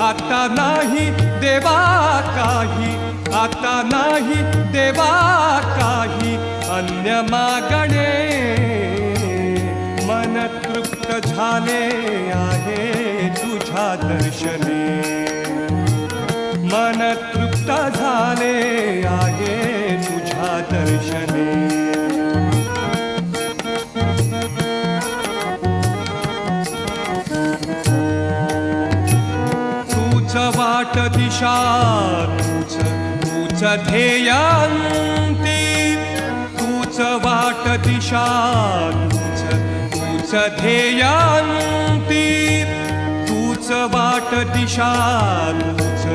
आता नाही देवा काही, आता नाही देवा काही अन्य मागणे. मन तृप्त झाले आहे तुझ्या दर्शने, मन तृप्त झाले आहे तुझ्या दर्शने. तूच वाट दिशा, तूच ध्येयांती, तूच वाट दिशा, तूच ध्येयांती, तूच वाट दिशा, तूच